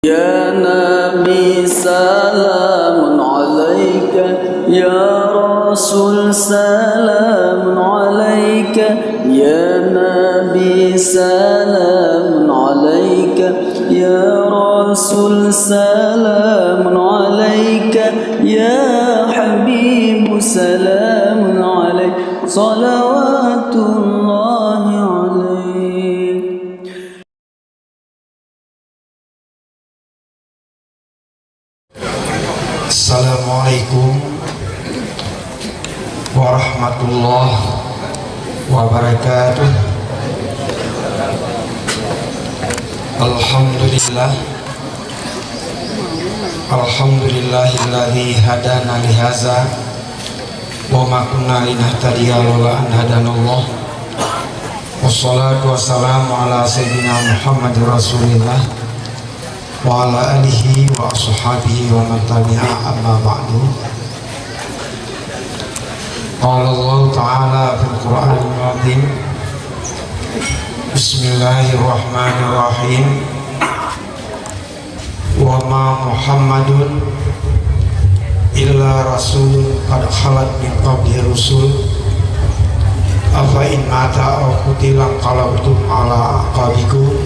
Ya Nabi salamun alaika, Ya Rasul salamun alaika, Ya Nabi salamun alaika, Ya Rasul salamun alaika, Ya Habib salamun alaika, salawatullahi alaika. Assalamualaikum warahmatullahi wabarakatuh. Alhamdulillah, alhamdulillahilladzi hadana lihaza wa ma kunna linahtadiya laula an hadanallah. Wassalatu wassalamu ala sayyidina Muhammadir Rasulillah wa ala alihi wa ashabihi wa man tabi'a, amma ba'du. Qala Allah ta'ala fil Qur'anil Azim, Bismillahirrahmanirrahim, wa ma Muhammadun illa rasulun qad khalat min qablihi rusul afa in mata aw qutila qalabtum ala aqabikum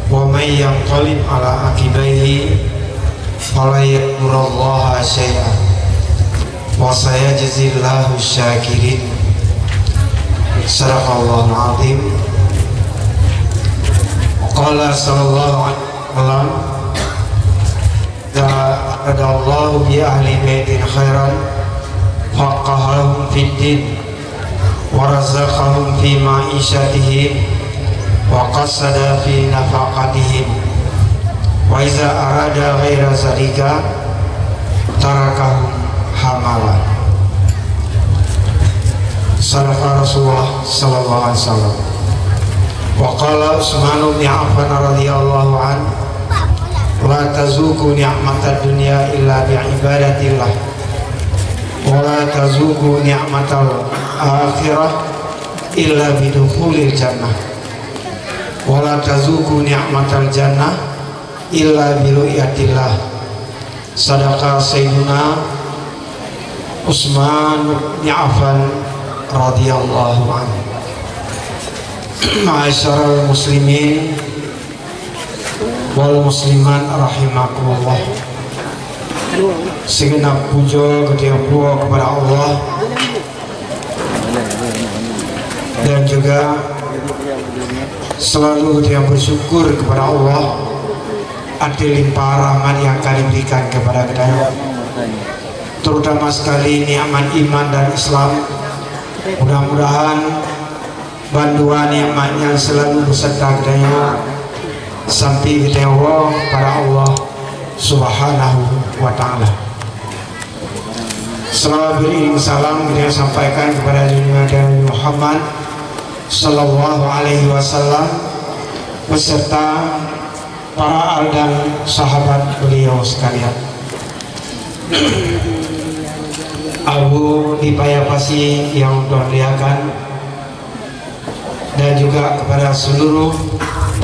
wa may yanqalib ala aqibaihi fala yadurrullaha syai'an wa sayajzillahu syakirin. Sadaqallahul azim. Qala sallallahu alaihi wasallam, radallahu bi ahli baitin khairan faqahahum fid din wa razaqahum fi ma'ishatihim wa qasada fi nafaqatihim wa iza arada ghaira zalika tarakahum hamalan. Sadaqa Rasulullah sallallahu alaihi wasallam. Wa qala Utsman bin Affan radhiyallahu an, la tazuqu ni'matad dunya illa bi ibadatillah wa la tazuqu ni'matal akhirah illa bi dukhulil jannah wa la tazuqu ni'matal jannah illa bi ru'yatillah. Sadaqa Sayyiduna Utsman bin Affan radhiyallahu anhu. Ma'asyiral muslimin wal musliman rahimakumullah. Segenap puja kepada Allah dan juga selalu dia bersyukur kepada Allah atas limpah rahmat yang kami berikan kepada kita, terutama sekali nikmat iman dan Islam. Mudah-mudahan bantuan nikmatnya selalu beserta kita sampai kita pada Allah Subhanahu wa ta'ala. Selalu beriring salam kita sampaikan kepada Nabi Muhammad sallallahu alaihi wasallam beserta para al dan sahabat beliau sekalian. Abu Dipayapasi yang dimuliakan, dan juga kepada seluruh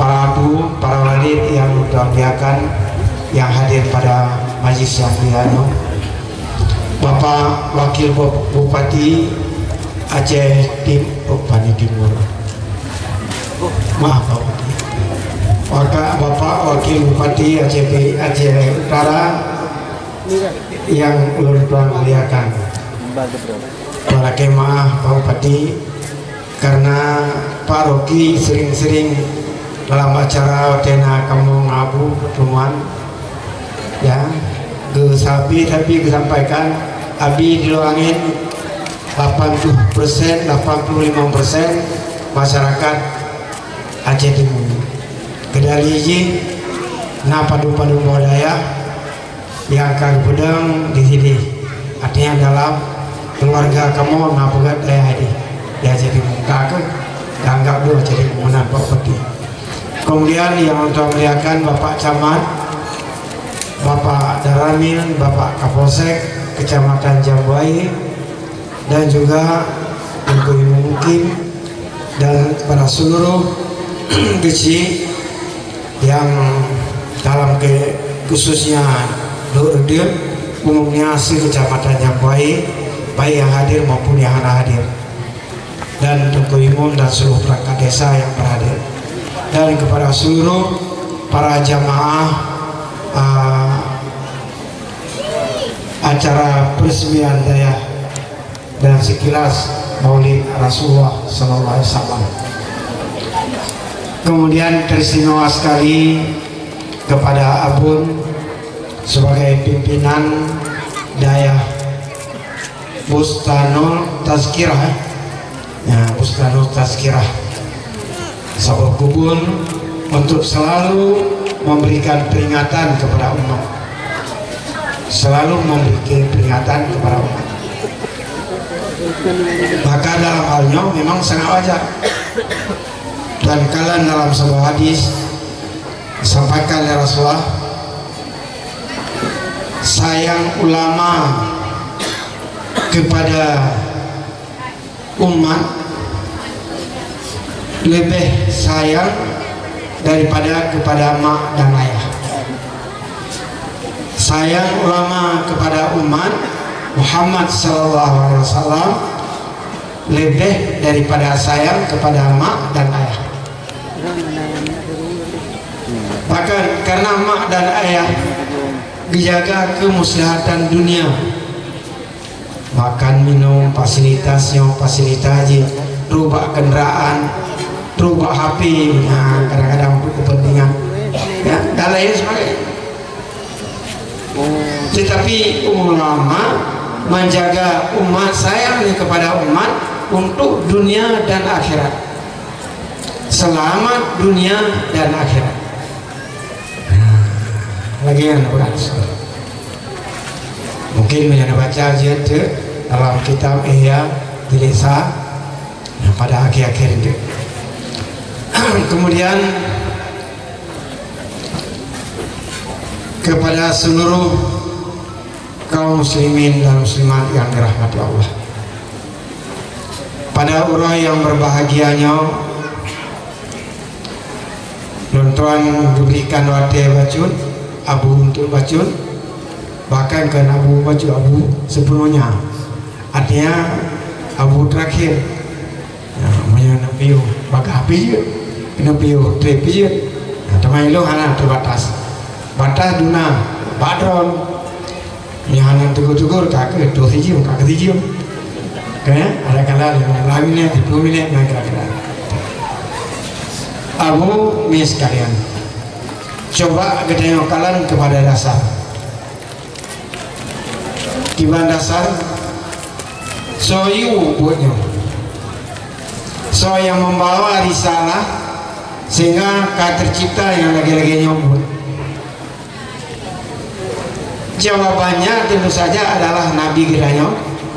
para abu, para walid yang dimuliakan yang hadir pada majlis yang mulia. Bapak Wakil Bupati Aceh Timur, maaf Pak Bupati, Bapak Wakil Bupati Aceh Utara yang dimuliakan, para kemah Pak Bupati, karena Pak Roki sering-sering dalam acara Tena Kampung Abu pertemuan ya ke sapi, tapi disampaikan abi diluangin 80%, 85% masyarakat Aceh Timur. Kedali izin na padu-padu budaya yang akan pedang di sini. Artinya dalam keluarga kamu na pegat daya di Aceh Timur. Kakak dianggap dulu jadi pemenang Pak Bupati. Kemudian yang untuk melihatkan Bapak Camat, Bapak Daramil, Bapak Kapolsek Kecamatan Jambuai, dan juga Ibu Mukim, dan pada seluruh kecil yang dalam khususnya Durdil, umumnya kecamatan yang baik yang hadir maupun yang hana hadir, dan Tengku Imum dan seluruh perangkat desa yang berhadir, dan kepada seluruh para jamaah acara peresmian daya dan sekilas Maulid Rasulullah Sallallahu Alaihi Wasallam. Kemudian teristimewa sekali kepada Abun sebagai pimpinan daya Bustanul Tazkirah, ya, Bustanul Tazkirah Sabah Kubun, untuk selalu memberikan peringatan kepada umat, selalu memberikan peringatan kepada umat. Maka dalam halnya memang sangat wajar, dan kalian dalam sebuah hadis sampaikan oleh Rasulullah, sayang ulama kepada umat lebih sayang daripada kepada mak dan ayah. Sayang ulama kepada umat Muhammad Sallallahu Alaihi Wasallam lebih daripada sayang kepada mak dan ayah. Bahkan karena mak dan ayah dijaga kemuslihatan dunia, makan minum, fasilitasnya fasilitas aja, rubah kendaraan, rubah HP, nah, kadang-kadang untuk kepentingan, ya, dan lain sebagainya. Tetapi ulama menjaga umat, sayangnya kepada umat untuk dunia dan akhirat, selamat dunia dan akhirat. Lagi yang berat, mungkin menjadi baca aja dalam kitab Ihya di desa, nah, pada akhir-akhir itu. Kemudian kepada seluruh kaum muslimin dan muslimat yang dirahmati Allah, pada urang yang berbahagianya, nonton diberikan wate bacun abu untuk bacun, bahkan kan abu baju abu sepenuhnya, artinya abu terakhir, namanya napiu baga api je, napiu trepi je, teman lo hana terbatas, batas duna badron, hana tegur-tegur kakek tu hijau kakek hijau, kan ada kala 5 minit 10 minit nak kira-kira. Abu mis kalian, coba kita kalian kepada dasar. Kiban dasar soyu buatnya, so yang membawa risalah sehingga tercipta yang lagi-lagi nyobot. Jawabannya tentu saja adalah Nabi kiranya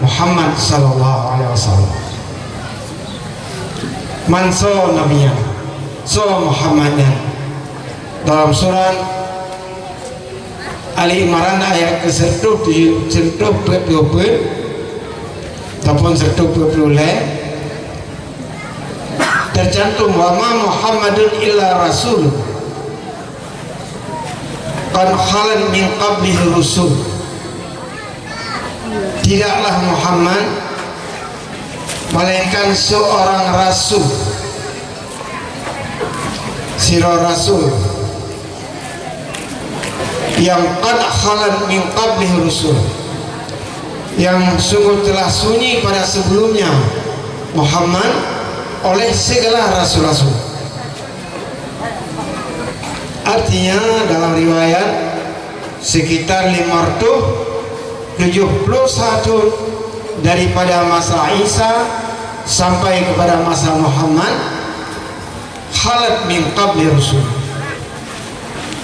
Muhammad Sallallahu Alaihi Wasallam. Manso nabinya, so Muhammadnya. Dalam surat Ali Imran ayat ke-120 ataupun 120 tercantum, wa ma Muhammadun illa rasul qad khalan min qablihi rusul. Tidaklah Muhammad melainkan seorang rasul, sirah rasul yang qad khalan min qablihi rusul, yang sungguh telah sunyi pada sebelumnya Muhammad oleh segala rasul-rasul. Artinya dalam riwayat sekitar 571 daripada masa Isa sampai kepada masa Muhammad, khalat min qabli rusul,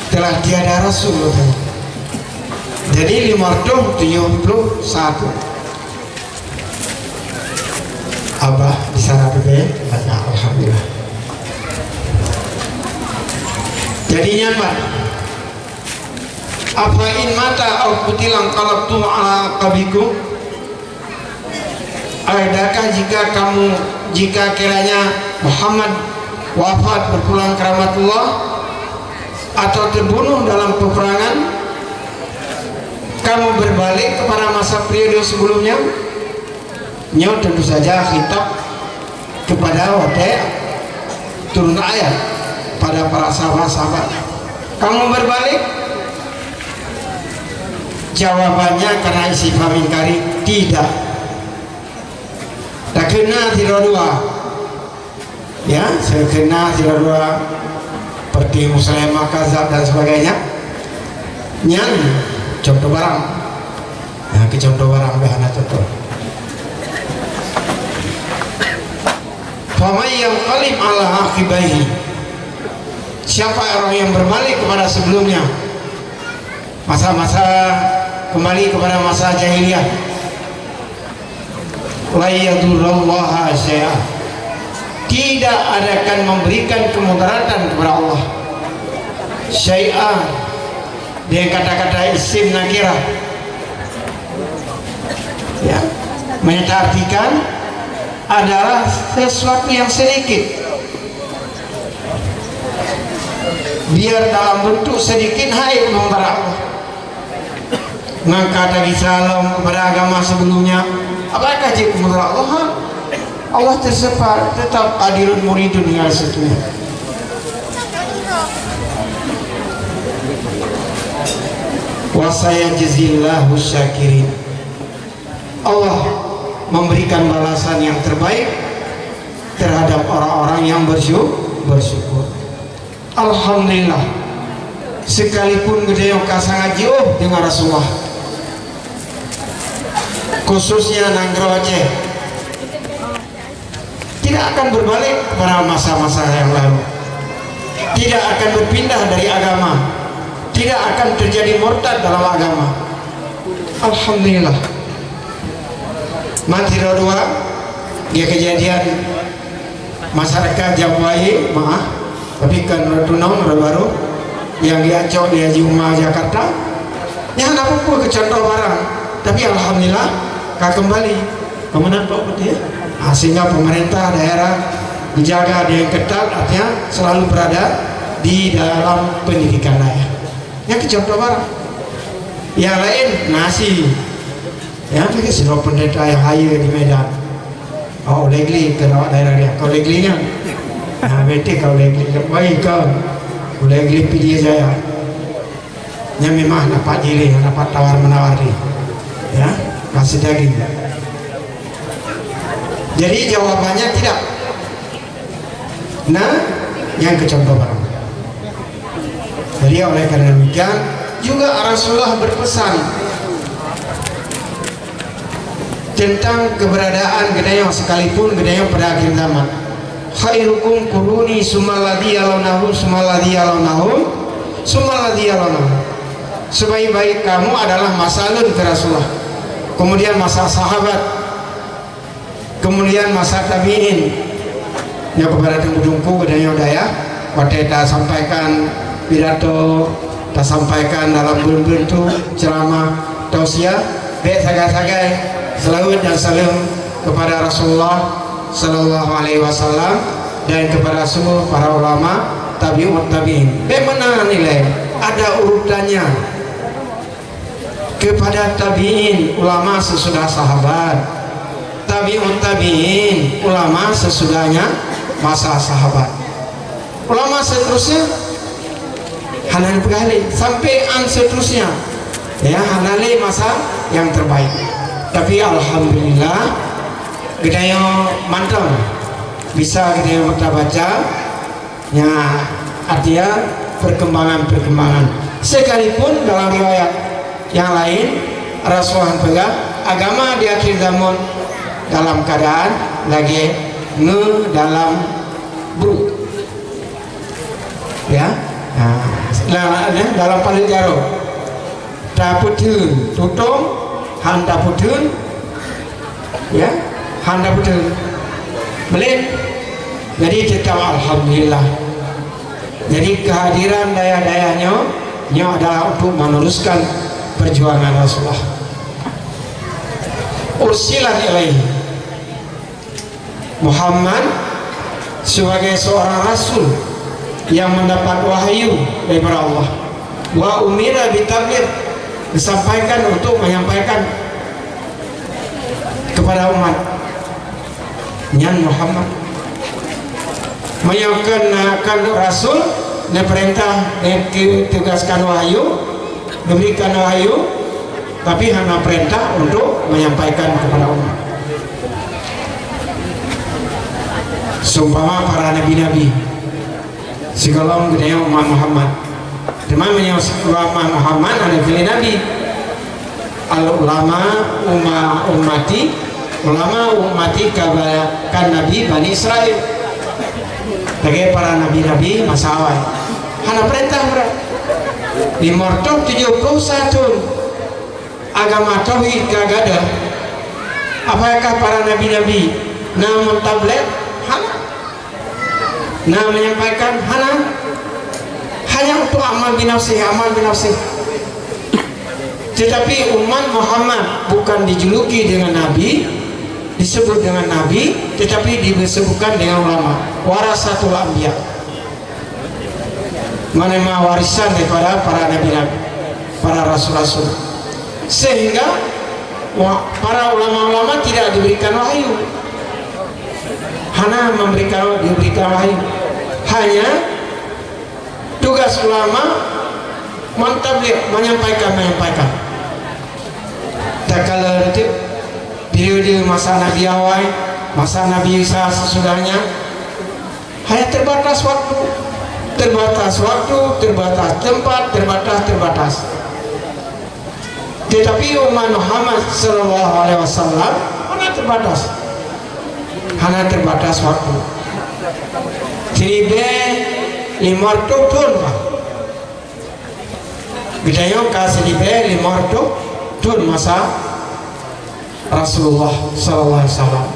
telah tiada rasul. Jadi 571. Abah di sana bebe, alhamdulillah. Jadinya Pak, apa in mata au kutilang qalabtu ala qabikum, adakah jika kiranya Muhammad wafat berpulang ke rahmatullah, atau terbunuh dalam peperangan, kamu berbalik kepada masa periode sebelumnya, nyo tentu saja khitab kepada waktu turun ayat pada para sahabat-sahabat. Kamu berbalik? Jawabannya karena istifham ingkari, tidak. Tak kena tidak dua, ya, saya kena tidak dua seperti Muslimah, Kazab dan sebagainya. Nyan contoh barang, nah ke contoh barang bahana contoh. Famay yang qalim ala aqibaihi, siapa orang yang berbalik kepada sebelumnya, masa-masa kembali kepada masa jahiliyah, la yadurrallaha syai'a, tidak akan memberikan kemudaratan kepada Allah. Syai'a dengan kata-kata isim nakirah, ya, mengartikan adalah sesuatu yang sedikit, biar dalam bentuk sedikit hai kepada Allah. Mengangkat lagi salam kepada agama sebelumnya, apakah jika kepada Allah? Allah tersebar, tetap adilun muridun yang seterusnya. Wa sayajzillahu syakirin, Allah memberikan balasan yang terbaik terhadap orang-orang yang bersyukur. Alhamdulillah, sekalipun gede sangat jauh dengan Rasulullah, khususnya Nanggro Aceh, tidak akan berbalik kepada masa-masa yang lalu, tidak akan berpindah dari agama, tidak akan terjadi murtad dalam agama. Alhamdulillah. Mati dua dia kejadian masyarakat Jabuai, maaf, tapi kan tunong baru yang diacok di Haji Umar Jakarta, yang ada pun kecontoh barang, tapi alhamdulillah kak kembali kemudian Pak Putih, sehingga pemerintah daerah dijaga dengan ketat, artinya selalu berada di dalam pendidikan daerah. Yang kecontoh barang, yang lain nasi. Ya, ini sebuah pendeta yang hayu di Medan. Oh, legli kalau daerah dia. Kau leglinya, nah bete kau legli. Baik kau, legli pilih saya. Yang memang dapat jeli, dapat tawar menawar dia. Ya, kasih daging. Jadi jawabannya tidak. Nah, yang kecontoh barang. Jadi oleh karena demikian juga Rasulullah berpesan tentang keberadaan gedayang, sekalipun gedayang pada akhir zaman. Khairukum quruni sumaladhi yalunahum sumaladhi yalunahum sumaladhi yalunahum. Sebaik-baik kamu adalah masa lalu di Rasulullah, kemudian masa sahabat, kemudian masa tabi'in. Ya, kepada tengku-tengku gedayang daya waktu kita sampaikan pidato, kita sampaikan dalam bentuk ceramah tausiah, baik sagai-sagai selawat dan salam kepada Rasulullah Sallallahu Alaihi Wasallam dan kepada semua para ulama tabi'ut tabi'in. Bagaimana nilai? Ada urutannya. Kepada tabi'in, ulama sesudah sahabat. Tabi'ut tabi'in, ulama sesudahnya masa sahabat. Ulama seterusnya Hanan Pegali sampai an seterusnya, ya, hanali masa yang terbaik. Tapi alhamdulillah gedaya mantap bisa gedaya kita baca, ya, artinya perkembangan sekalipun dalam riwayat yang lain Rasulullah pegang agama di akhir zaman dalam keadaan lagi dalam buruk, ya, dalam paling jauh dapetun tutung handa putun, ya, handa putun belit. Jadi kita alhamdulillah. Jadi kehadiran daya-dayanya adalah untuk meneruskan perjuangan Rasulullah. Ursilat ilaihi, Muhammad sebagai seorang rasul yang mendapat wahyu daripada Allah. Wa umira bitabligh, disampaikan untuk menyampaikan kepada umat. Nyan Muhammad menyampaikan rasul, diperintah, ditugaskan wahyu, diberikan wahyu, tapi hanya perintah untuk menyampaikan kepada umat. Sumpama para nabi-nabi segala gede umat Muhammad, teman menyebut Muhammad ada pilih nabi. Al ulama ummati kabakan nabi Bani Israel, bagi para nabi-nabi masa awal hana perintah berat di mortok 71 agama tauhid gagada. Apakah para nabi-nabi namun tablet hana, nah menyampaikan hanya untuk amal binafsih. Tetapi umat Muhammad bukan dijuluki dengan nabi, disebut dengan nabi, tetapi disebutkan dengan ulama, warasatul anbiya, menerima warisan daripada para nabi-nabi, para rasul-rasul. Sehingga para ulama-ulama tidak diberikan wahyu, hanya diberikan wahyu. Hanya tugas ulama mentabligh, menyampaikan. Tak kala itu periode masa Nabi awal, masa Nabi Isa sesudahnya, hanya terbatas waktu, terbatas tempat, terbatas. Tetapi umat Muhammad sallallahu alaihi wasallam hanya terbatas waktu. Seribe 500 tahun Pak. Bidaya kasih seribe 500 tahun masa Rasulullah sallallahu alaihi wasallam.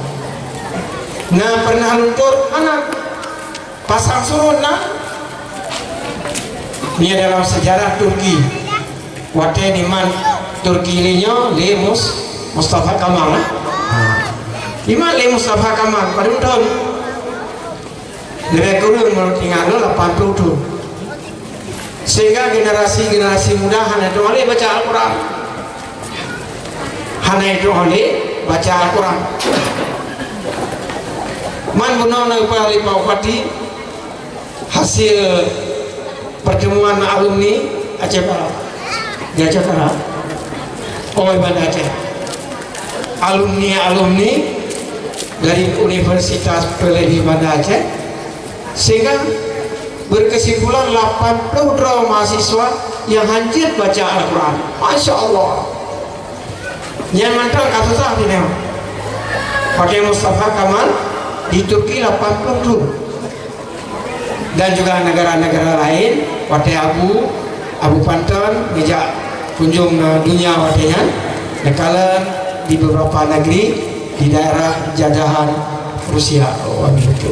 Nah pernah luntur anak pasang surut nah. Ini dalam sejarah Turki. Waktu di man Turki linya Mustafa Kemal. Iman Mustafa Kemal pada tahun lebih kurang menurut tinggal 80 tahun. Sehingga generasi muda hanya itu oleh baca Al-Quran. Man bunau na upati hasil pertemuan alumni Aceh Barat. Aceh Barat. Bandar Aceh. Alumni dari Universitas Peledi Bandar Aceh, sehingga berkesimpulan 82 mahasiswa yang hancur baca Al-Quran. Masya Allah. Yang mantan kasus ini pakai Mustafa Kemal di Turki 80, dan juga negara-negara lain. Waktu Abu Panton bijak kunjung dunia waktunya nekalan di beberapa negeri di daerah jajahan Rusia. Begitu.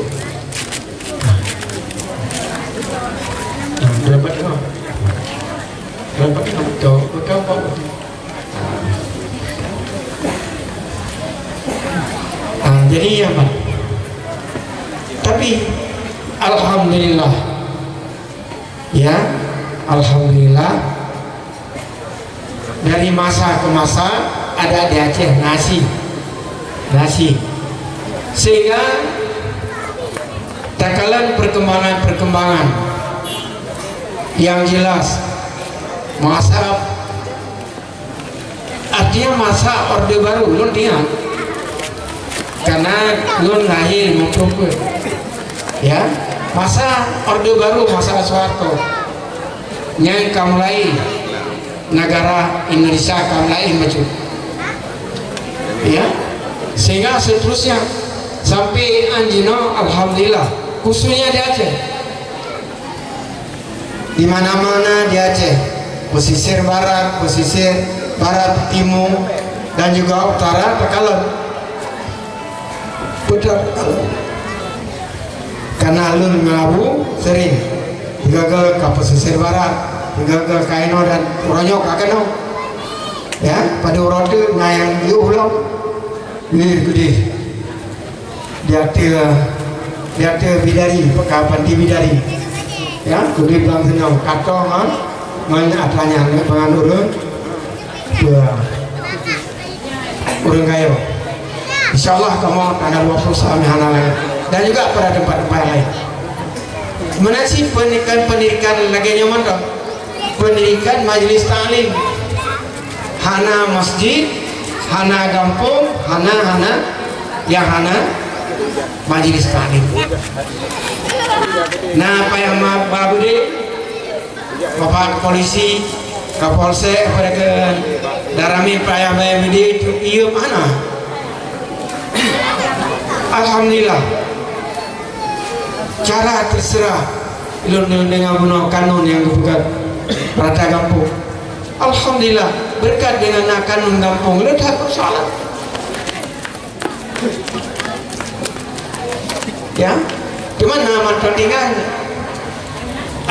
Jadi apa? Tapi alhamdulillah, ya alhamdulillah, dari masa ke masa ada di Aceh nasi, sehingga takalan perkembangan yang jelas masa, artinya masa Orde Baru lu ingat, karena lu lahir memperkuat, ya masa Orde Baru, masa Soeharto yang kamulai negara Indonesia kamulai maju, ya, sehingga seterusnya sampai anjino alhamdulillah, khususnya di Aceh, di mana-mana di Aceh, pesisir barat timur, dan juga utara Pekalongan. Karena alun ngelabu sering gagal ke pesisir barat, gagal kaino dan uronyok kakeno, ya pada urode ngayang diulang gede dia bidari pekapan di bidari ya kudi bilang senang kato ngan atanya pengan urun urun kayo. Insyaallah kamu tanggal 20 hana dan juga pada tempat-tempat lain. Mana sih pendidikan lagi nyaman dong? Pendidikan majelis taklim, hana masjid, hana kampung, hana yang hana majelis taklim. Nah, apa yang babu deh, bapak polisi, kapolsek, pada ke darami payah bayar itu iya mana? Alhamdulillah, cara terserah dengan guna kanun yang bukan rata kampung. Alhamdulillah, berkat dengan kanun kampung letak salah. Ya, cuma nama pertandingan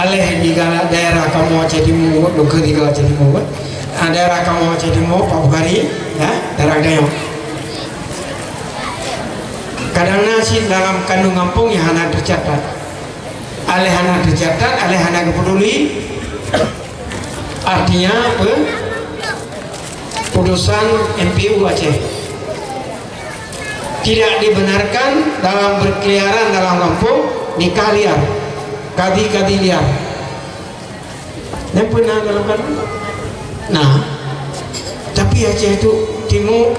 aleh di daerah kamu Cedimu, Duker di Cedimu, daerah kamu Cedimu, Pak Bukhari, ya, daerah Gayo. Kadang nasi dalam kandung kampung yang hana tercatat, aleh hana tercatat, aleh hana kepeduli, artinya putusan MPU Aceh tidak dibenarkan dalam berkeliaran dalam kampung nikah liar, kadi liar. Yang pernah dalam kampung. Nah, tapi Aceh itu timur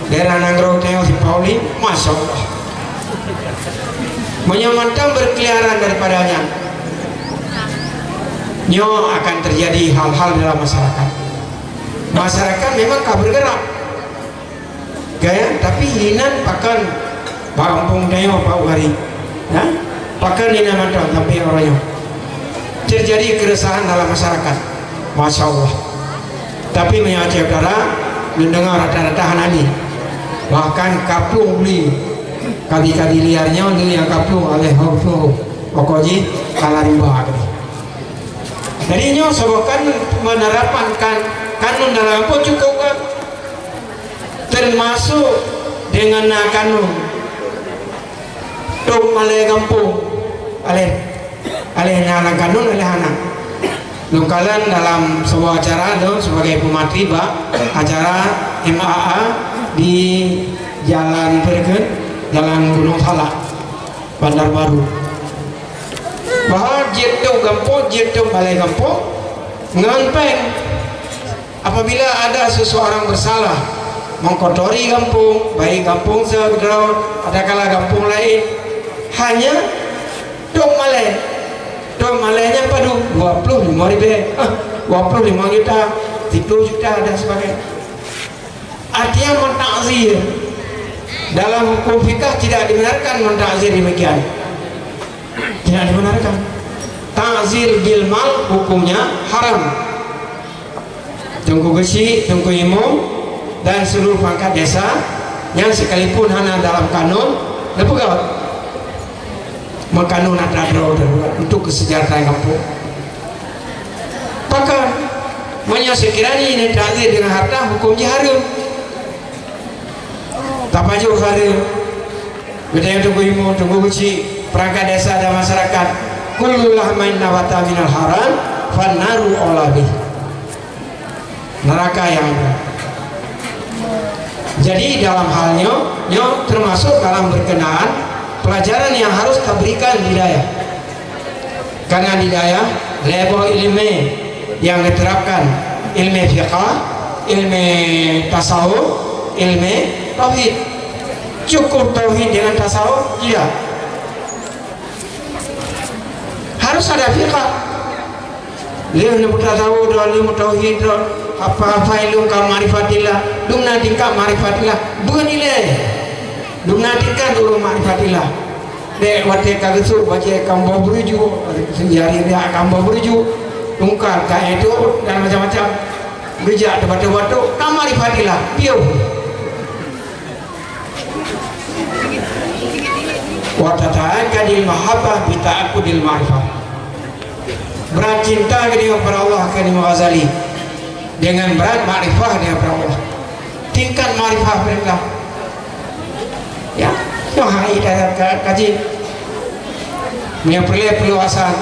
daerah Nanggro Teo si Pauli, masya Allah, menyamankan berkeliaran daripadanya. Nyo akan terjadi hal-hal dalam masyarakat. Masyarakat memang kah bergerak. Gaya, tapi hinan pakan kampung Dayo Pak Bukhari, ya, pakan hinan mantan tapi orangnya terjadi keresahan dalam masyarakat, masya Allah. Tapi menyaceh utara mendengar rata-rata hanani, bahkan kaplung beli kadi liarnya untuk yang kaplung oleh hau pokoknya kalah riba. Jadi nyo sebukan menerapkan kanun dalam apa cukup kan? Termasuk dengan kanun dong malai kampung aleh nyala kanun aleh anak lukalan dalam sebuah acara dong sebagai pematri acara MAA di Jalan Perken, Jalan Gunung Salak, Bandar Baru, bahwa jitu kampung jitu malai kampung ngampeng apabila ada seseorang bersalah mengkotori kampung, baik kampung segera ada kala kampung lain, hanya dong malainya padu 25.000, 25 juta, 30 juta dan sebagainya. Artinya mentakzir dalam hukum fikih tidak dibenarkan mentakzir demikian, tidak dibenarkan. Takzir bil mal hukumnya haram. Tunggu besi, tunggu imam dan seluruh pangkat desa yang sekalipun hana dalam kanun lepegawat mengkanun adra untuk kesejahteraan kampung. Maka sekiranya ini takzir dengan harta hukumnya haram. Tak jauh haram. Bedanya tunggu imu, tunggu beci perangkat desa dan masyarakat. Kullu lahmain nabata minal haram fannaru olabi. Neraka yang ada. Jadi dalam halnya termasuk dalam berkenaan pelajaran yang harus kita berikan hidayah, karena hidayah level ilmu yang diterapkan, ilmu fiqh, ilmu tasawuf, ilmu tauhid. Cukup tauhid dengan tasawuf? Tidak, harus ada fiqh. Ilmu tasawuf dan ilmu tauhid apa ilmu ma'rifatillah dumna tingkat ma'rifatillah bukan nilai dumna tingkat dulu ma'rifatillah dek wate kagesu baca kambo beruju sejari dia kambo beruju tungkar kayak itu dan macam-macam bijak debat-debat ma'rifatillah piu wa tata'akadil mahabbah bita'akudil ma'rifah, berat cinta kepada Allah kata Imam Ghazali dengan berat makrifah dengan Allah, tingkat makrifah mereka ya yang hari dalam kaji Yang perluasan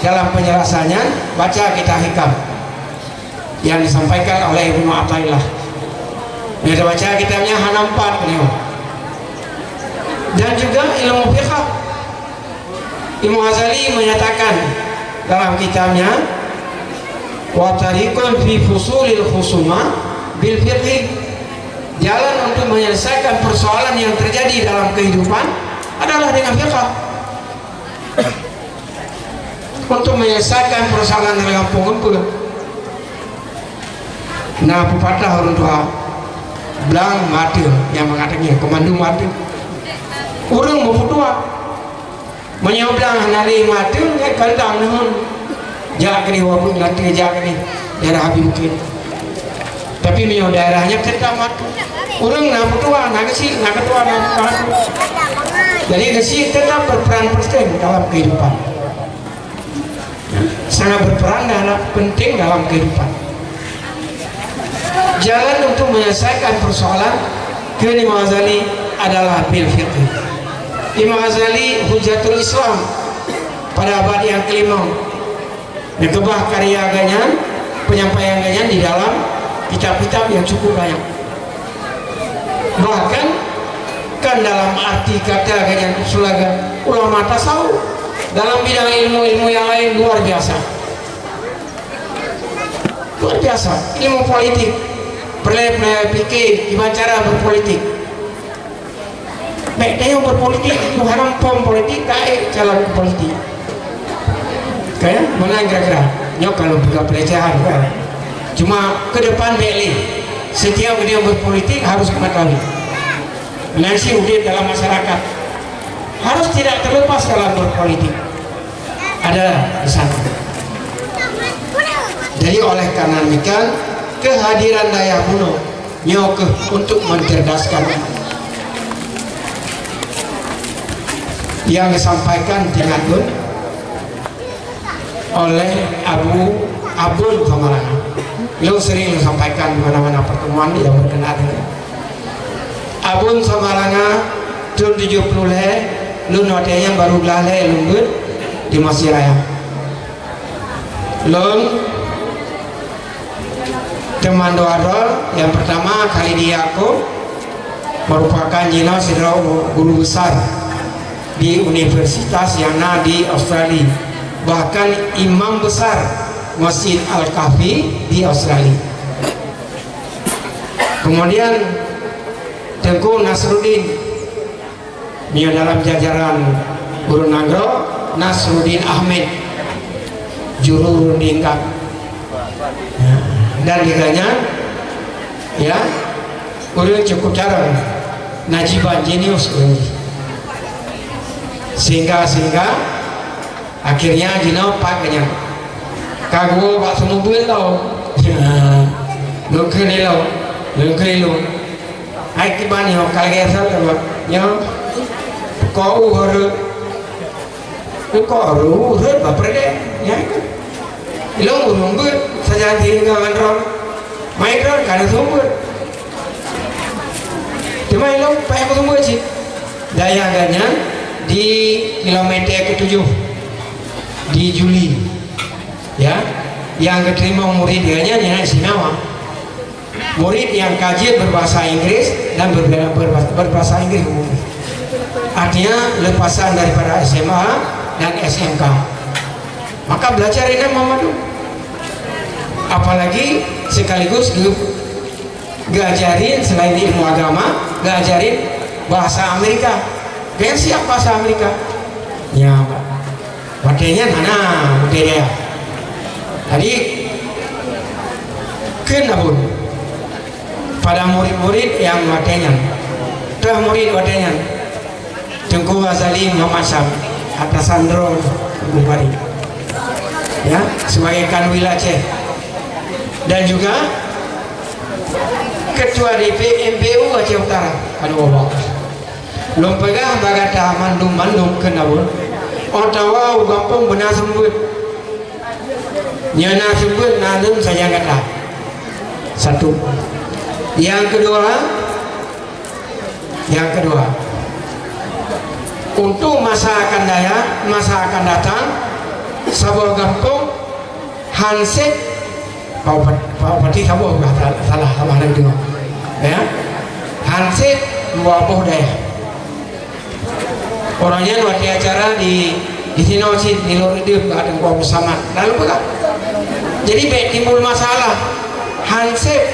dalam penjelasannya, baca kita hikam yang disampaikan oleh Ibnu Athaillah. Kita baca kitabnya Hana 4 beliau. Dan juga ilmu fiqh, Imam Ghazali menyatakan dalam kitabnya wa tariqun fi fusulil khusuma bil fiqh, jalan untuk menyelesaikan persoalan yang terjadi dalam kehidupan adalah dengan fiqh. Untuk menyelesaikan persoalan dalam pengumpul. Nah, pepatah orang tua belang mati yang mengatakannya kemandu mati. Urang mau tua menyoblang nari mati nya kandang naon. Jak ni wabung nanti jak ni daerah habis mungkin. Tapi mio daerahnya tetap mati. Urang na tua na gesi na ketua na. Jadi gesi tetap berperan penting dalam kehidupan. Sangat berperan dalam penting dalam kehidupan. Jalan untuk menyelesaikan persoalan ke Imam Ghazali adalah bil fiqh. Imam Ghazali Hujatul Islam pada abad yang kelima. Nekebah karya aganya, penyampaian aganya di dalam kitab-kitab yang cukup banyak. Bahkan kan dalam arti kata aganya sulaga ulama tasawuf dalam bidang ilmu-ilmu yang lain luar biasa. Luar biasa. Ilmu politik, pelai fikih, gimana cara berpolitik. Baik dia yang berpolitik, haram pom politik, kayak jalan ke politik. Kayak mana kira-kira? Nyok kalau buka pelecehan kan. Cuma ke depan beli. Setiap dia berpolitik harus mengetahui. Nanti udah dalam masyarakat harus tidak terlepas dalam berpolitik. Ada di sana. Jadi oleh karena demikian kehadiran Dayah Muno nyokeh untuk mencerdaskan yang disampaikan tingatun oleh Abun Samalanga. Lu sering sampaikan di mana-mana pertemuan yang berkenaan dengan Abun Samalanga tahun 70 lu notenya baru belale lembut di Masjid Raya. Lun teman doa yang pertama kali dia aku merupakan jina sidra guru besar di universitas yang ada di Australia, bahkan imam besar Masjid Al-Kahfi di Australia. Kemudian Tengku Nasruddin dia dalam jajaran Guru Nagro, Nasruddin Ahmed juru rundingkap dan liganya ya udah cukup cara Najiban jenius sehingga akhirnya jino paknya kagu pak sumubul tau lukeli lo ai kiban yo kalgesal terus yo ko urut baper deh ya ilong urunggut saja tinggal ron maikron kada sumbut cuma ilong payah sumbut sih daya agaknya di kilometer ke-7 di Juli ya yang keterima murid dia nya istimewa murid yang kaji berbahasa Inggris dan berbahasa Inggris umum artinya lepasan daripada SMA dan SMK maka belajar ini Muhammad apalagi sekaligus ngajarin selain ilmu agama ngajarin bahasa Amerika dia siap bahasa Amerika ya Pak wakilnya mana dia tadi kenapa pada murid-murid yang wakilnya tuh murid wakilnya Tengku Ghazali Muhammad Syam atas Sandro Bupati ya sebagai Kanwil Aceh dan juga Ketua DP MPU Aceh Utara Kanwil belum pegang bagata mandum kenabun otawa gampang benar sembut nyana sembut nalum saja kata satu yang kedua untuk masa akan datang sebuah kampung handset Pati sabuh salah ada itu ya handset dua daya orangnya buat acara di sini di luar itu nggak ada gua bersama lalu apa jadi timbul masalah handset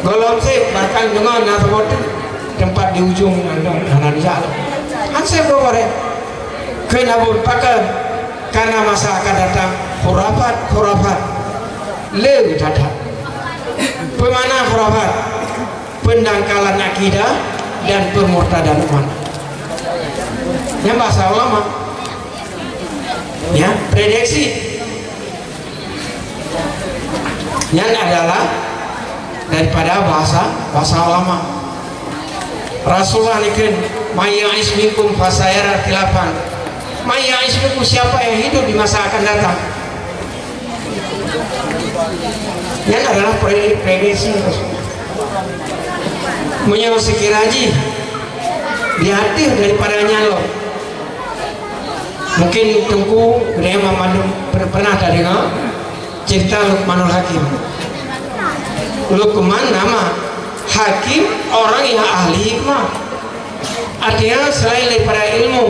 golong sip bahkan dengan nasabot tempat di ujung ada di jalan handset boleh kena pakai karena masa akan datang khurafat lebih datang pemana khurafat pendangkalan akidah dan pemurtadan umat yang bahasa ulama ya prediksi yang adalah daripada bahasa ulama Rasulullah nikin mayya'is minkum fasayara khilafan mayya'is minkum siapa yang hidup di masa akan datang yang adalah prediksi menyewa sekiraji dihadir daripadanya loh mungkin tunggu gede Muhammad pernah tadi cerita Luqmanul Hakim. Luqman nama hakim orang yang ahli hikmah artinya selain daripada ilmu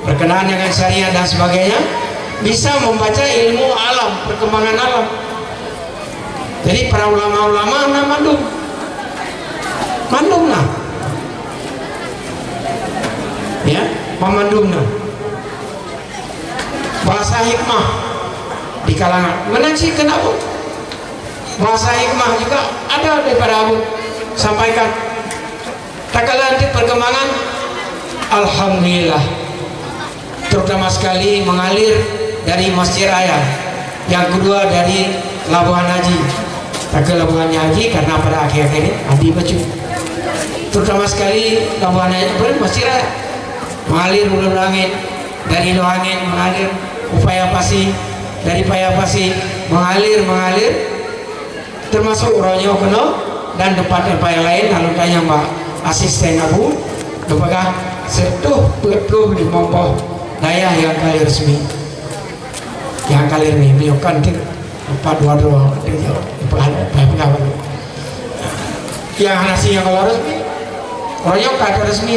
berkenaan dengan syariat dan sebagainya bisa membaca ilmu alam perkembangan alam jadi para ulama-ulama mandum nah ya memandumna bahasa hikmah di kalangan menansi kenapa bahasa hikmah juga ada daripada Abu sampaikan tak kala nanti perkembangan alhamdulillah terutama sekali mengalir dari Masjid Raya yang kedua dari Labuhan Haji tak ke Labuhan Haji karena pada akhir-akhir ini Adi Bacu terutama sekali Labuhan Haji Masjid Raya mengalir hulu angin dari hulu angin mengalir upaya pasi dari Payapasi mengalir termasuk Ronyo Keno dan tempat-tempat yang lain lalu tanya Mbak asisten Abu apakah setuh betul di Mompoh daya yang kali resmi yang kali ini beliau kan empat dua yang nasinya kalau resmi Ronyo kata resmi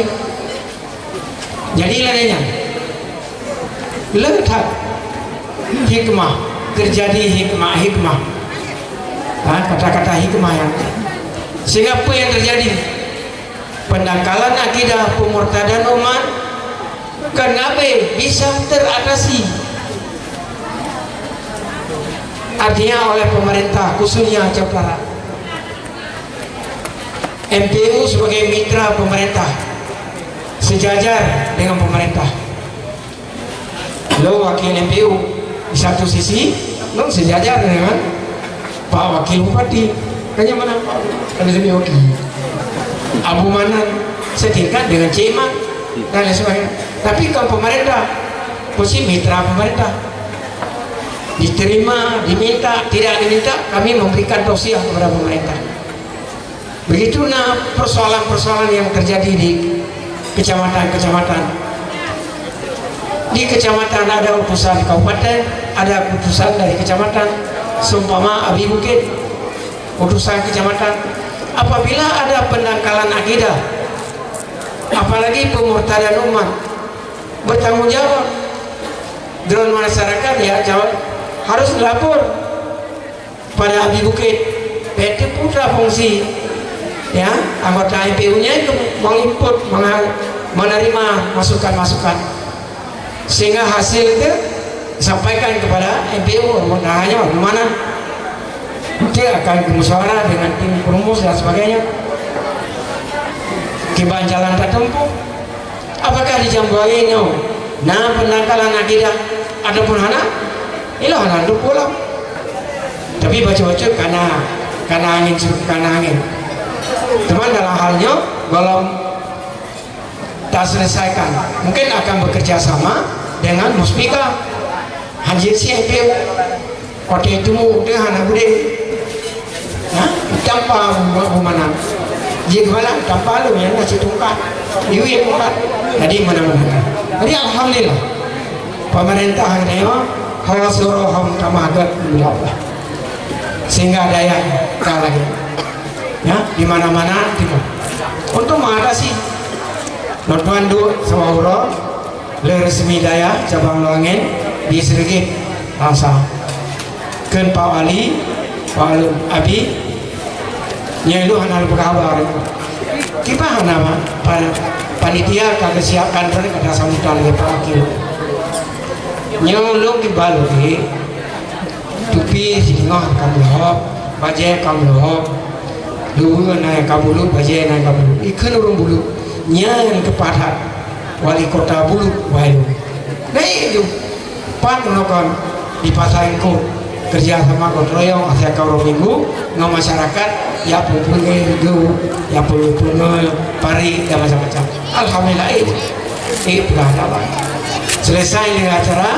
jadi lainnya letak hikmah terjadi hikmah kata-kata hikmah yang sehingga apa yang terjadi pendangkalan akidah pemurtadan umat kenapa bisa teratasi artinya oleh pemerintah khususnya Aceh Barat MPU sebagai mitra pemerintah sejajar dengan pemerintah lo wakil MPU di satu sisi lo sejajar dengan Pak Wakil Bupati hanya mana Pak ada semioki Abu Manan setingkat dengan Cema dan lain sebagainya tapi kalau pemerintah posisi mitra pemerintah diterima diminta tidak diminta kami memberikan tausiah kepada pemerintah begitu nah persoalan-persoalan yang terjadi di kecamatan-kecamatan di kecamatan ada utusan kabupaten ada utusan dari kecamatan seumpama Abi Bukit utusan kecamatan apabila ada pendangkalan akidah apalagi pemurtadan umat bertanggung jawab dengan masyarakat ya jawab harus lapor pada Abi Bukit PT Putra fungsi ya anggota MPU nya itu menginput menerima masukan-masukan sehingga hasil itu disampaikan kepada MPU hanya bagaimana dia akan bermusyawarah dengan tim perumus dan sebagainya kiban jalan tertempuh apakah dijambuainya nah pendangkalan akidah adapun anak ilah anak itu pulang tapi baca-baca karena angin teman dalam halnya kalau tak selesaikan mungkin akan bekerja sama dengan Muspika Haji MPU kota itu udah anak bude tanpa mana jika malam tanpa lu yang ngasih tungkat Ibu yang buat. Jadi mana-mana. Jadi alhamdulillah pemerintah akhirnya hawasurohum tamagat billah. Sehingga daya kalah lagi. Ya, di mana-mana timur. Untuk mengatasi Nontuan du sawahuro le resmi daya cabang Loangen di Srigit Langsa. Ken Pak Wali, Pak Abi, nyailu hanal berkabar. Kita nama panitia kagak siapkan tadi kata sambutan le Pak Akil. Nyailu kibalu di tupi singoh kamu hop, baje kamu hop, dulu naik kamu lu, baje naik kamu lu. Ikan urung bulu. Yang kepada wali kota Bulu Wahyu. Nah itu pan menokon di pasangku kerja sama kontroyong asal kau minggu ngau masyarakat ya pupunge itu ya pupunge pari dan macam-macam. Alhamdulillah itu berapa selesai dengan acara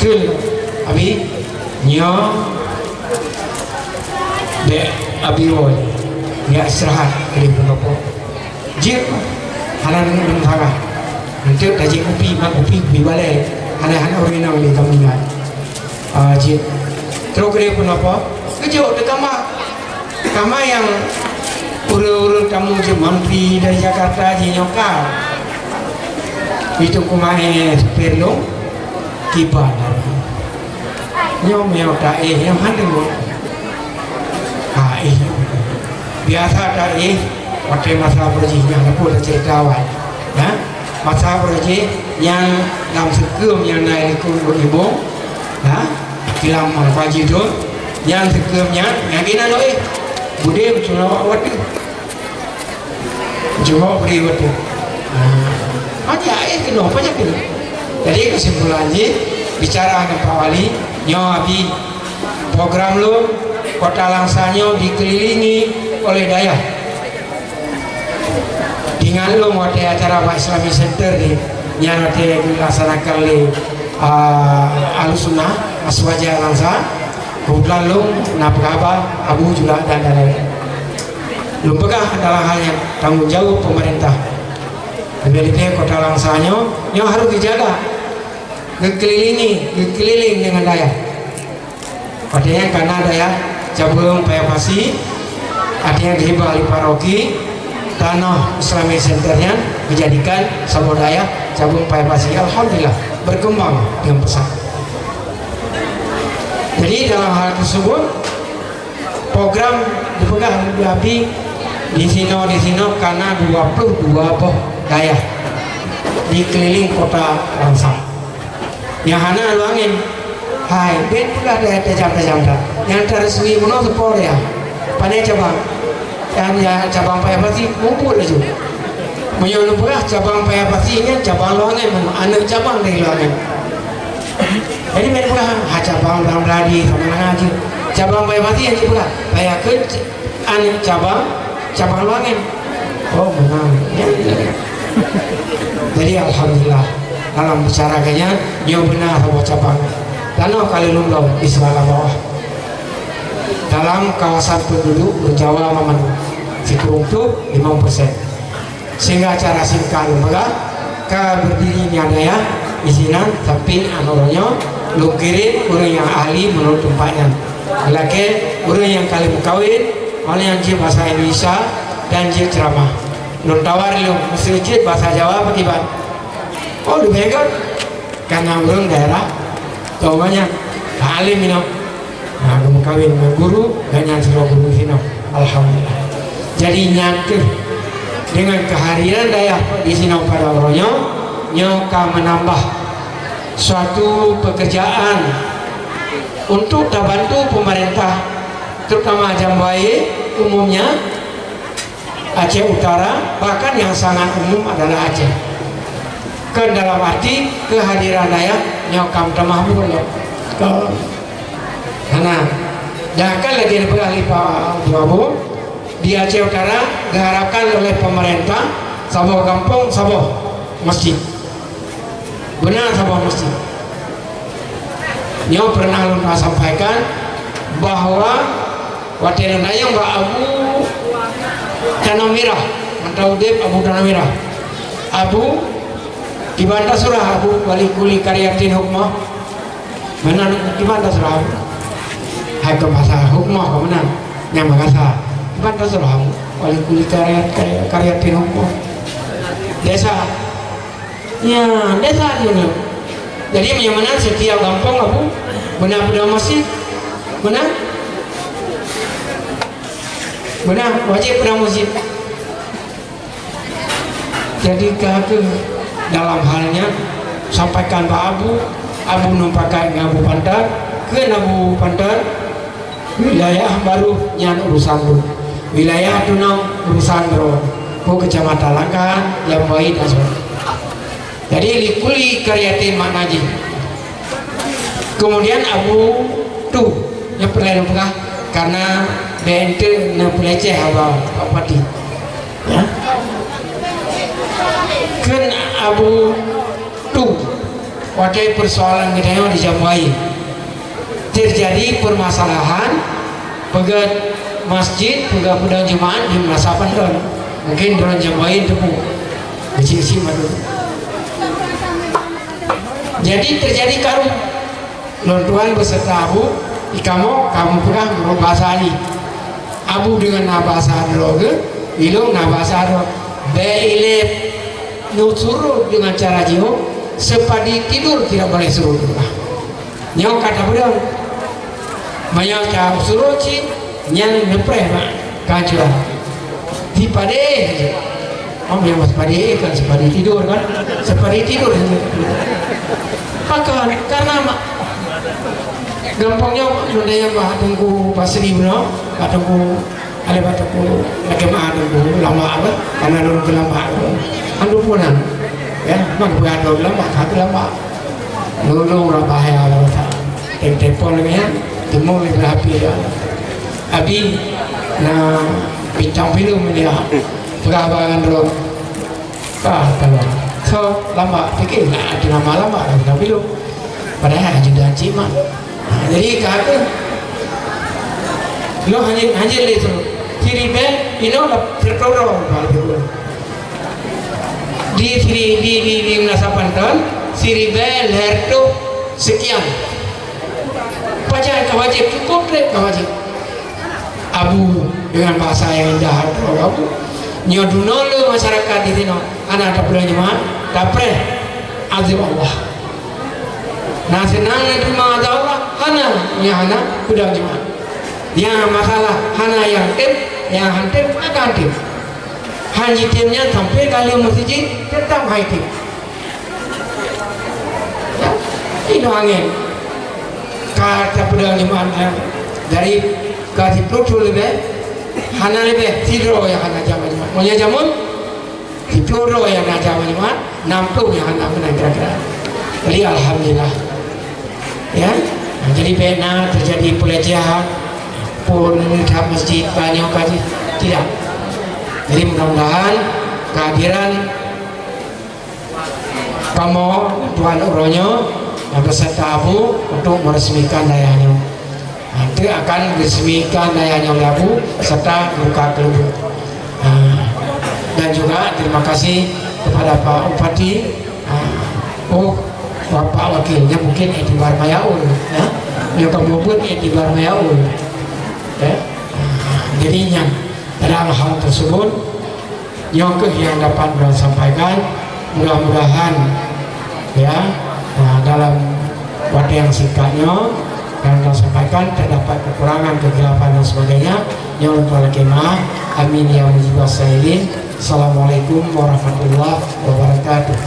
kul abi nyo be abi woi ya istirahat di pendopo jir hanan mentara nanti daji kopi mak kopi balik hanan orang di kampungnya jir terus dia pun apa kejauh di kamar yang urut kamu je menteri dari Jakarta je nyokal itu kumahe perlu kibar nyom yang handung biasa dari waktu masa berji yang aku dah cerita awal, ya masa berji yang dalam sekum yang naik ke ibu, ya kilam wajib tu, yang sekumnya yang kita loh bude cuma waktu, cuma beri waktu, macam kenapa je tu? Jadi kesimpulannya bicara dengan Pak Wali, nyawabi program lo kota Langsanyo dikelilingi oleh daya. Dengan lo mau ada acara Pak Islamic Center di yang ada dilaksanakan oleh Al-Sunnah Aswaja Langsa. Kebetulan lo nak berkhabar Abu juga dan lain-lain. Lo pegang adalah hal yang tanggung jawab pemerintah. Lebih-lebih kota Langsanyo yang harus dijaga, dikeliling dengan daya. Artinya karena daya cabang Payapasi, artinya dihibah oleh paroki. Tanah Islamic Centernya dijadikan Samudaya cabang Payapasi. Alhamdulillah berkembang dengan pesat. Jadi dalam hal tersebut program dipegang lebih di sini karena 22 daya dikeliling kota Langsa. Yang hana luangin, hai ben pula daya tajam-tajam dah. Yang teresmi kuno sepor ya, pandai cabang. Yang cabang Payapasi kumpul aja. Menyuruh berah cabang Payapasinya cabang Loangen, anak cabang dari Loangen. Jadi mereka berah cabang dalam lagi sama ngaji. Cabang Payapasi yang juga Payakeun anak cabang Loangen. Oh menang. Jadi alhamdulillah dalam bicarakannya dia benar sama cabang. Tanah kali lumrah di sebelah bawah. Dalam kawasan penduduk berjawa Maman Fikurungtu 5%. Sehingga cara singkat lembaga ke berdirinya daya isinan tapi anurannya lukirin orang yang ahli menurut tempatnya. Laki orang yang kali berkawin oleh yang jid bahasa Indonesia dan jid ceramah. Nun tawar lu mesti jid bahasa Jawa bagaimana? Oh lebih baik karena orang daerah tahunya alim minum. Nah, kamu kawin dengan guru dan yang suruh guru sini, alhamdulillah. Jadi nyakir dengan kehadiran daya di sini pada orangnya, nyoka menambah suatu pekerjaan untuk terbantu pemerintah, terutama Jambai umumnya Aceh Utara, bahkan yang sangat umum adalah Aceh. Ke dalam arti kehadiran daya nyokam temahmul karena jangan lagi diperahli Pak Babu di Aceh Utara diharapkan oleh pemerintah Sabah kampung Sabah masjid benar Sabah masjid. Nyo pernah lupa sampaikan bahwa watiran dayang Mbak Abu Tanah Merah atau Dep Abu Tanah Merah Abu dibantah surah Abu wali kuli karyatin hukmah mana dibantah surah Abu hai ke masa hukmah ke mana yang mengasa dibantah surah Abu wali kuli karyatin hukmah desa ya desa juga jadi menyamanan setiap kampung Abu benar-benar masjid benar wajib benar masjid. Jadi kata dalam halnya sampaikan Pak Abu numpakan Abu Pantar ke Abu Pantar wilayah baru yang urusan lu wilayah tunang urusan bro ku kecamatan Langka yang baik dan sebagainya. Jadi likuli karyatin maknaji. Kemudian Abu tuh yang perlu lupa karena BNT na peleceh abang Pak Pati ya kan Abu tuh wadai persoalan kita di Jambai terjadi permasalahan pegat masjid pegat pedang jemaat di Menasapan don mungkin don Jambai tepu kecil-kecil madu jadi terjadi karu Tuhan beserta Abu kamu pernah berbahasa ini Abu dengan bahasa Roge ilung bahasa Roge beilep nusuru dengan cara jauh sepadi tidur tidak boleh suruh nyok kata bedang banyak cara suruh ci nyang nepre mak kancura di pade om yang sepadi kan sepadi tidur kan sepadi tidur maka karena mak gampangnya nundanya mah tunggu pasri bro tunggu ada bataku lagi mah tunggu lama apa karena nunggu lama andu punan ya mak berado lama satu lama nunggu berapa ya telepon lagi ya temu berapa ya abi na bintang film dia berapa kan bro kalau lama pikir ada lama bintang film padahal juga cima. Jadi kata lo hanya itu kiri bel ini lah tertorong di Menasapan tahun siri bel hertu sekian pajak kawajib cukup deh kawajib Abu dengan bahasa yang indah Abu nyodunolo masyarakat di sini anak ada berjemaah dapre azim Allah nah senangnya terima ada Allah hana kudang jemaah yang masalah hana yang yang hantim akan tim hanji timnya sampai kali masjid tetap hai tim ya, itu angin kata kudang jemaah dari kasih plutu lebih hana lebih tidur yang hana jamaah jemaah punya jamun tidur yang hana jamaah jemaah nampung yang hana benar kira-kira jadi alhamdulillah ya nah, jadi benar terjadi pelecehan pun di masjid banyak kasih tidak jadi mudah-mudahan kehadiran kamu Tuan Uronyo yang beserta Abu untuk meresmikan dayanya nanti akan diresmikan dayanya oleh Abu serta buka keluar dan juga terima kasih kepada Pak Upati Bapak wakilnya mungkin Etibar Mayaul ya yang kamu pun Etibar Mayaul ya jadinya dalam hal tersebut yang dapat sampaikan mudah-mudahan ya dalam waktu yang singkatnya yang sampaikan terdapat kekurangan kegelapan dan sebagainya yang untuk kemah amin ya mujibah sayyidin. Assalamualaikum warahmatullahi wabarakatuh.